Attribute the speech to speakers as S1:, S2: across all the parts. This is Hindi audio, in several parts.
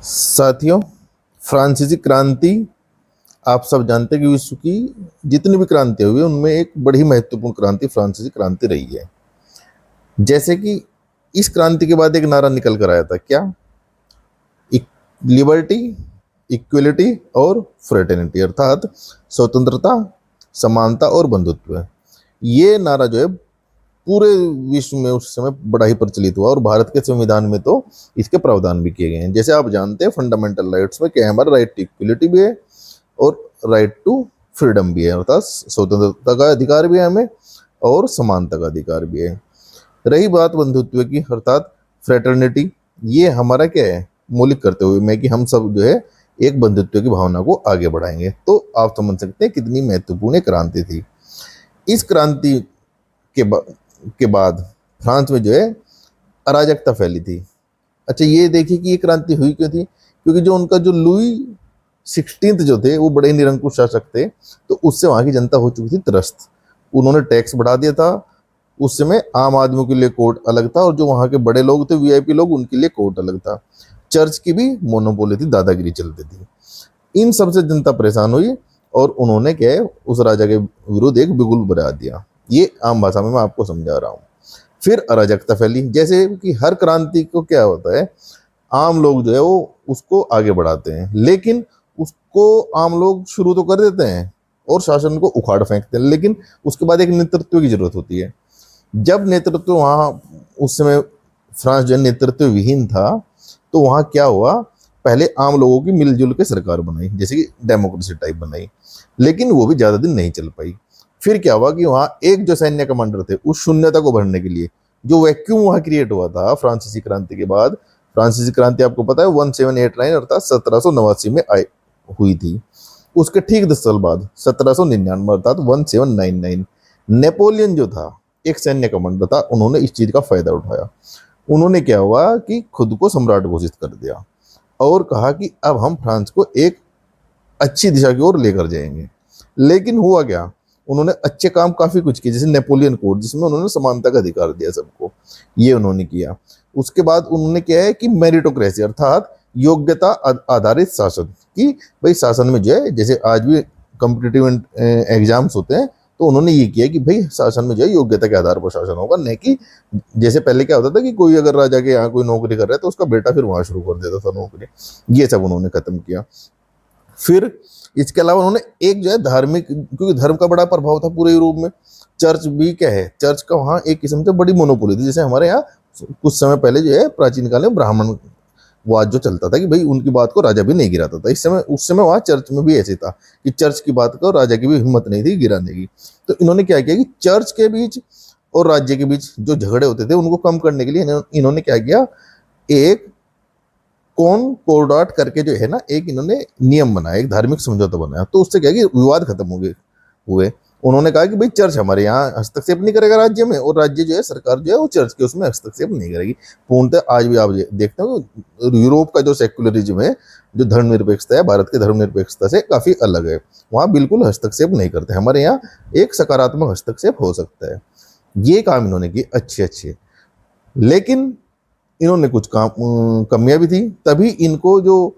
S1: साथियों, फ्रांसीसी क्रांति आप सब जानते हैं कि विश्व की जितनी भी क्रांति हुई है उनमें एक बड़ी महत्वपूर्ण क्रांति फ्रांसीसी क्रांति रही है। जैसे कि इस क्रांति के बाद एक नारा निकल कर आया था, क्या? लिबर्टी, इक्वलिटी और फ्रेटर्निटी, अर्थात स्वतंत्रता, समानता और बंधुत्व। ये नारा जो है पूरे विश्व में उस समय बड़ा ही प्रचलित हुआ और भारत के संविधान में तो इसके प्रावधान भी किए गए हैं। जैसे आप जानते हैं फंडामेंटल राइट्स में क्या है, हमारा राइट टू इक्वलिटी भी है और राइट टू फ्रीडम भी है, अर्थात स्वतंत्रता का अधिकार भी है हमें और समानता का अधिकार भी है। रही बात बंधुत्व की, अर्थात फ्रेटर्निटी, ये हमारा क्या है, मौलिक करते हुए मैं कि हम सब जो है एक बंधुत्व की भावना को आगे बढ़ाएंगे। तो आप समझ सकते हैं कितनी महत्वपूर्ण क्रांति थी। इस क्रांति के बाद फ्रांस में जो है अराजकता फैली थी। अच्छा, ये देखिए कि ये क्रांति हुई क्यों थी? क्योंकि जो उनका जो लुई 16 जो थे वो बड़े निरंकुश शासक थे, तो उससे वहां की जनता हो चुकी थी त्रस्त। उन्होंने टैक्स बढ़ा दिया था। उस समय आम आदमियों के लिए कोर्ट अलग था और जो वहां के बड़े लोग थे, वीआईपी लोग, उनके लिए कोर्ट अलग था। चर्च की भी मोनोपोली थी, दादागिरी चलती थी। इन सबसे जनता परेशान हुई और उन्होंने क्या है, उस राजा के विरुद्ध एक बिगुल बना दिया। ये आम भाषा में मैं आपको समझा रहा हूँ। फिर अराजकता फैली। जैसे कि हर क्रांति को क्या होता है, आम लोग जो है वो उसको आगे बढ़ाते हैं, लेकिन उसको आम लोग शुरू तो कर देते हैं और शासन को उखाड़ फेंकते हैं, लेकिन उसके बाद एक नेतृत्व की जरूरत होती है। जब नेतृत्व वहाँ उस समय फ्रांस जो नेतृत्व विहीन था, तो वहाँ क्या हुआ, पहले आम लोगों की मिलजुल के सरकार बनाई, जैसे कि डेमोक्रेसी टाइप बनाई, लेकिन वो भी ज्यादा दिन नहीं चल पाई। फिर क्या हुआ कि वहाँ एक जो सैन्य कमांडर थे, उस शून्यता को भरने के लिए जो वैक्यूम वहाँ क्रिएट हुआ था फ्रांसीसी क्रांति के बाद। फ्रांसीसी क्रांति आपको पता है 1789 अर्थात 1789 में आई हुई थी। उसके ठीक 10 साल बाद 1799 अर्थात 1799 नेपोलियन जो था, एक सैन्य कमांडर था, उन्होंने इस चीज का फायदा उठाया। उन्होंने क्या हुआ कि खुद को सम्राट घोषित कर दिया और कहा कि अब हम फ्रांस को एक अच्छी दिशा की ओर लेकर जाएंगे। लेकिन हुआ क्या, उन्होंने अच्छे काम काफी कुछ किए, जैसे नेपोलियन कोड, जिसमें उन्होंने समानता का अधिकार दिया सबको, ये उन्होंने किया। उसके बाद उन्होंने क्या है कि मेरिटोक्रेसी अर्थात योग्यता आधारित शासन, कि भाई शासन में जो है, जैसे आज भी कॉम्पिटिटिव एग्जाम्स होते हैं, तो उन्होंने ये किया कि भाई शासन में जो है योग्यता के आधार पर शासन होगा, नहीं कि जैसे पहले क्या होता था कि कोई अगर राजा के यहाँ कोई नौकरी कर रहा है तो उसका बेटा फिर वहां शुरू कर देता था नौकरी। ये सब उन्होंने खत्म किया। फिर इसके अलावा उन्होंने एक जो है धार्मिक, क्योंकि धर्म का बड़ा प्रभाव था पूरे यूरोप में, चर्च भी क्या है, चर्च का वहाँ एक किस्म से बड़ी मोनोपोली थी। जैसे हमारे यहाँ कुछ समय पहले जो है प्राचीन काल में ब्राह्मण वाद जो चलता था कि भाई उनकी बात को राजा भी नहीं गिराता था, इस समय उस समय वहाँ चर्च में भी ऐसे था कि चर्च की बात को राजा की भी हिम्मत नहीं थी गिराने की। तो इन्होंने क्या किया कि चर्च के बीच और राज्य के बीच जो झगड़े होते थे उनको कम करने के लिए इन्होंने क्या किया, एक कोर्डाट करके जो है ना, एक इन्होंने नियम बनाया, एक धार्मिक समझौता बनाया। तो उससे क्या कि विवाद खत्म हो गए हुए। उन्होंने कहा कि भाई चर्च हमारे यहाँ हस्तक्षेप नहीं करेगा राज्य में, और राज्य जो है, सरकार जो है वो चर्च के उसमें हस्तक्षेप नहीं करेगी। पूर्णतः आज भी आप देखते हो यूरोप का जो सेक्युलरिज्म है, जो धर्मनिरपेक्षता है, भारत की धर्मनिरपेक्षता से काफी अलग है। वहाँ बिल्कुल हस्तक्षेप नहीं करते। हमारे यहाँ एक सकारात्मक हस्तक्षेप हो सकता है। ये काम इन्होंने किए अच्छे अच्छे, लेकिन इन्होंने कुछ काम कमियां भी थी। तभी इनको जो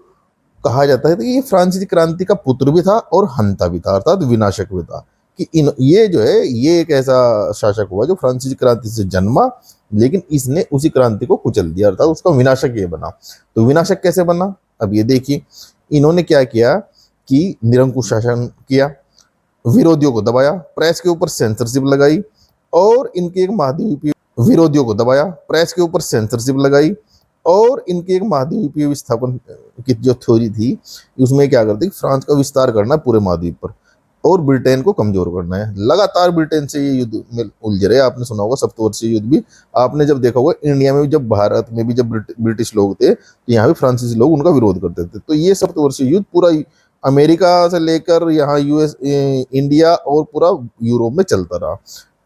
S1: कहा जाता है कि ये फ्रांसीसी क्रांति का पुत्र भी था और हंता भी था, अर्थात विनाशक भी था। कि ये जो है, ये एक ऐसा शासक हुआ जो फ्रांसीसी क्रांति से जन्मा, लेकिन इसने उसी क्रांति को कुचल दिया, अर्थात उसका विनाशक ये बना। तो विनाशक कैसे बना, अब ये देखिए। इन्होंने क्या किया कि निरंकुश शासन किया, विरोधियों को दबाया, प्रेस के ऊपर सेंसरशिप लगाई, और इनके एक महाद्वीपीय विरोधियों को दबाया, प्रेस के ऊपर सेंसरशिप लगाई, और इनके एक महाद्वीपीय विस्थापन की जो थ्योरी थी, उसमें क्या करते कि फ्रांस का विस्तार करना है पूरे महाद्वीप पर और ब्रिटेन को कमजोर करना है। लगातार ब्रिटेन से ये युद्ध में उलझ रहे। आपने सुना होगा सप्तवर्षीय युद्ध भी, आपने जब देखा होगा इंडिया में भी, जब भारत में भी जब ब्रिटिश लोग थे, तो यहाँ भी फ्रांसीसी लोग उनका विरोध करते थे। तो ये सप्तवर्षीय युद्ध पूरा अमेरिका से लेकर यहाँ यूएस, इंडिया और पूरा यूरोप में चलता रहा।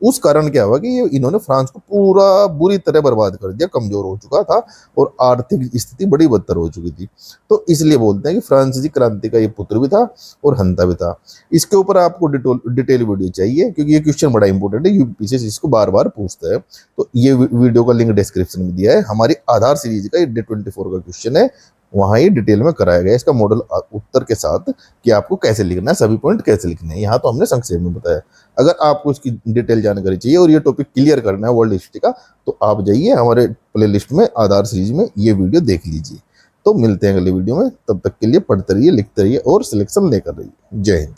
S1: उस कारण क्या हुआ कि ये इन्होंने फ्रांस को पूरा बुरी तरह बर्बाद कर दिया, कमजोर हो चुका था और आर्थिक स्थिति बड़ी बदतर हो चुकी थी। तो इसलिए बोलते हैं कि फ्रांसीसी क्रांति का ये पुत्र भी था और हंता भी था। इसके ऊपर आपको डिटेल वीडियो चाहिए, क्योंकि ये क्वेश्चन बड़ा इंपॉर्टेंट है, यूपीएससी इसको बार बार पूछता है। तो ये वीडियो का लिंक डिस्क्रिप्शन में दिया है। हमारी आधार सीरीज का ये डे 24 का क्वेश्चन है, वहाँ ये डिटेल में कराया गया है इसका मॉडल उत्तर के साथ कि आपको कैसे लिखना है, सभी पॉइंट कैसे लिखने हैं। यहाँ तो हमने संक्षेप में बताया। अगर आपको इसकी डिटेल जानकारी चाहिए और ये टॉपिक क्लियर करना है वर्ल्ड हिस्ट्री का, तो आप जाइए हमारे प्लेलिस्ट में आधार सीरीज में ये वीडियो देख लीजिए। तो मिलते हैं अगले वीडियो में, तब तक के लिए पढ़ते रहिए, लिखते रहिए और सिलेक्शन लेकर रहिए। जय हिंद।